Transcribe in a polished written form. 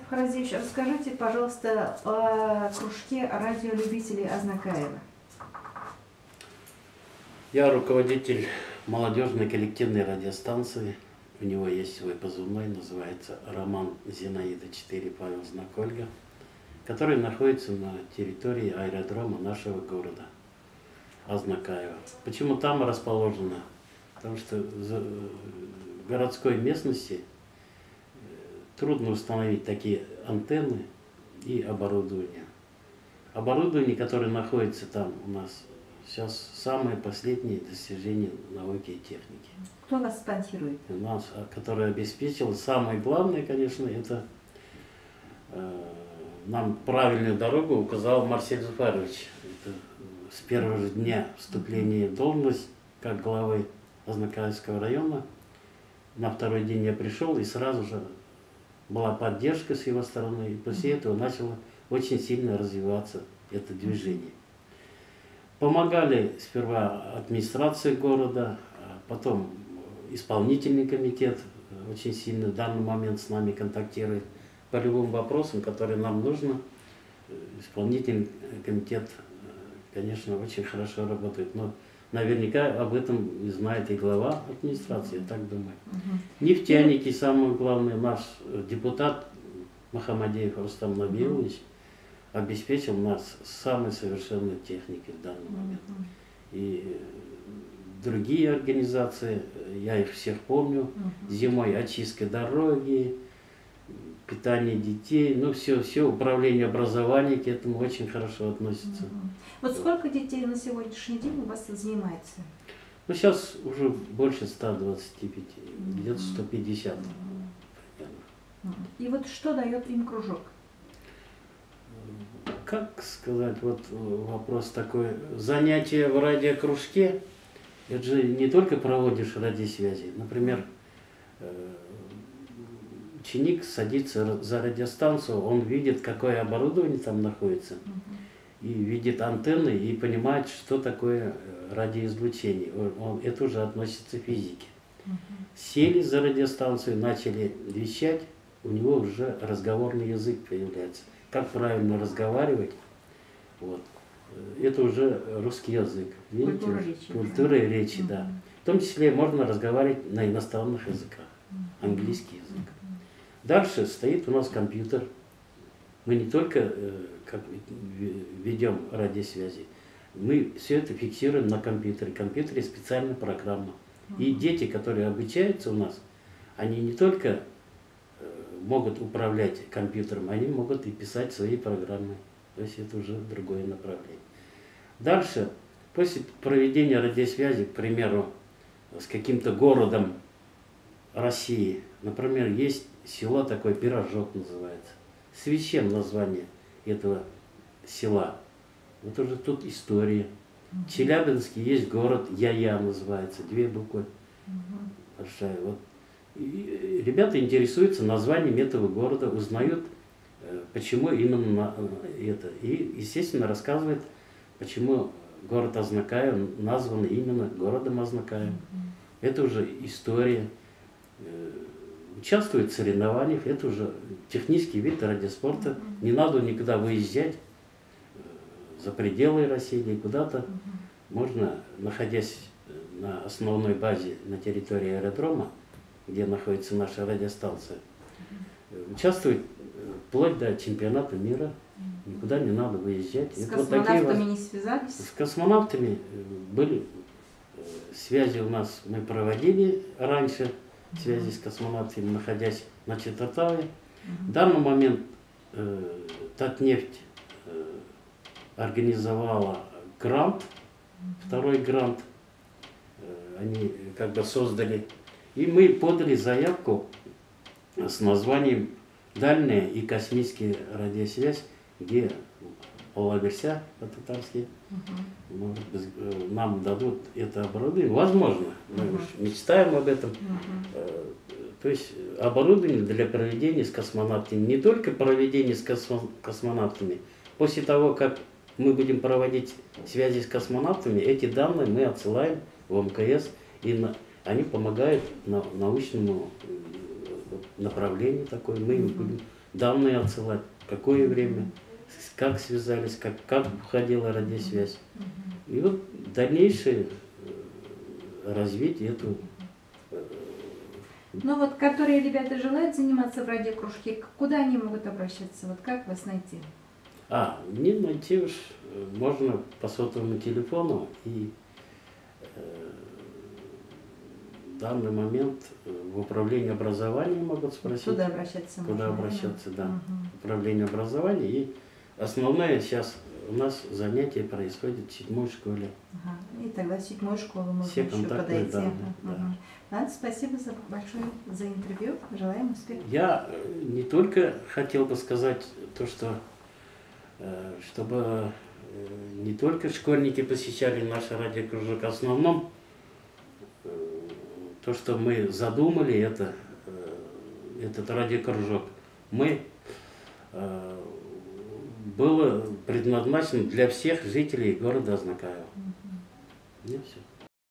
Харазевич, расскажите, пожалуйста, о кружке радиолюбителей Азнакаева. Я руководитель молодежной коллективной радиостанции. У него есть свой позывной, называется «Роман Зинаида 4 Павел Знак Ольга», который находится на территории аэродрома нашего города Азнакаева. Почему там расположено? Потому что в городской местности трудно установить такие антенны и оборудование. Оборудование, которое находится там у нас, сейчас самые последние достижения науки и техники. Кто нас спонсирует? Нас, который обеспечил. Самое главное, конечно, это нам правильную дорогу указал Марсель Зуфарович. Это с первого же дня вступления в должность как главы Азнакаевского района. На второй день я пришел, и сразу же была поддержка с его стороны, и после этого начало очень сильно развиваться это движение. Помогали сперва администрация города, а потом исполнительный комитет очень сильно в данный момент с нами контактирует по любым вопросам, которые нам нужно. Исполнительный комитет, конечно, очень хорошо работает, но наверняка об этом знает и глава администрации, я так думаю. Нефтяники, самое главное, наш депутат Мухаммадеев Рустам Набиевич обеспечил нас самой совершенной техникой в данный момент. И другие организации, я их всех помню, зимой очистка дороги, питание детей, ну все управление образованием к этому очень хорошо относится. Вот сколько детей на сегодняшний день у вас занимается? Ну сейчас уже больше 125, где-то 150. И вот что дает им кружок? Как сказать, вот вопрос такой. Занятия в радиокружке, это же не только проводишь радиосвязи. Например, ученик садится за радиостанцию, он видит, какое оборудование там находится, и видит антенны, и понимает, что такое радиоизлучение. Это уже относится к физике. Сели за радиостанцию, начали вещать, у него уже разговорный язык появляется. Как правильно разговаривать, вот. Это уже русский язык. Видите? Культура и речи, да. В том числе можно разговаривать на иностранных языках, английский язык. Дальше стоит у нас компьютер. Мы не только ведем радиосвязи, мы все это фиксируем на компьютере. В компьютере специальная программа. И дети, которые обучаются у нас, они не только могут управлять компьютером, они могут и писать свои программы. То есть это уже другое направление. Дальше, после проведения радиосвязи, к примеру, с каким-то городом России, например, есть село такое, Пирожок называется. Священное название этого села. Вот уже тут история. В Челябинске есть город Яя называется, 2 буквы. Большая. Вот. И ребята интересуются названием этого города, узнают, почему именно это. И, естественно, рассказывают, почему город Азнакаев назван именно городом Азнакаев. Это уже история. Участвуют в соревнованиях, это уже технический вид радиоспорта. Не надо никуда выезжать за пределы России или куда-то. Можно, находясь на основной базе на территории аэродрома, где находится наша радиостанция, участвовать вплоть до чемпионата мира. Никуда не надо выезжать. С космонавтами не связались? С космонавтами были связи у нас, мы проводили раньше связи с космонавтами, находясь на Чататаве. В данный момент Татнефть организовала грант, второй грант, они как бы создали. И мы подали заявку с названием «Дальняя и космическая радиосвязь», где половерся по-татарски, нам дадут это оборудование. Возможно, мы уж мечтаем об этом. То есть оборудование для проведения с космонавтами. Не только проведение с космонавтами. После того, как мы будем проводить связи с космонавтами, эти данные мы отсылаем в МКС, и они помогают научному направлению такой. Мы им будем данные отсылать, в какое время, как связались, как входила радиосвязь. И вот дальнейшее развитие эту. Ну вот, которые ребята желают заниматься в радиокружке, куда они могут обращаться? Вот как вас найти? Мне найти уж можно по сотовому телефону, и в данный момент в управлении образования могут спросить. Куда обращаться? Куда можно, обращаться, да. Угу. Управление образования. И основное сейчас у нас занятие происходит в 7-й школе. Ага. И тогда в 7-ю школу можно Все еще контактные подойти. данные, да. Ладно, спасибо большое за интервью. Желаем успеха. Я не только хотел бы сказать то, что чтобы не только школьники посещали наш радиокружок, в основном то, что мы задумали, этот радиокружок, было предназначено для всех жителей города Азнакаева. И все.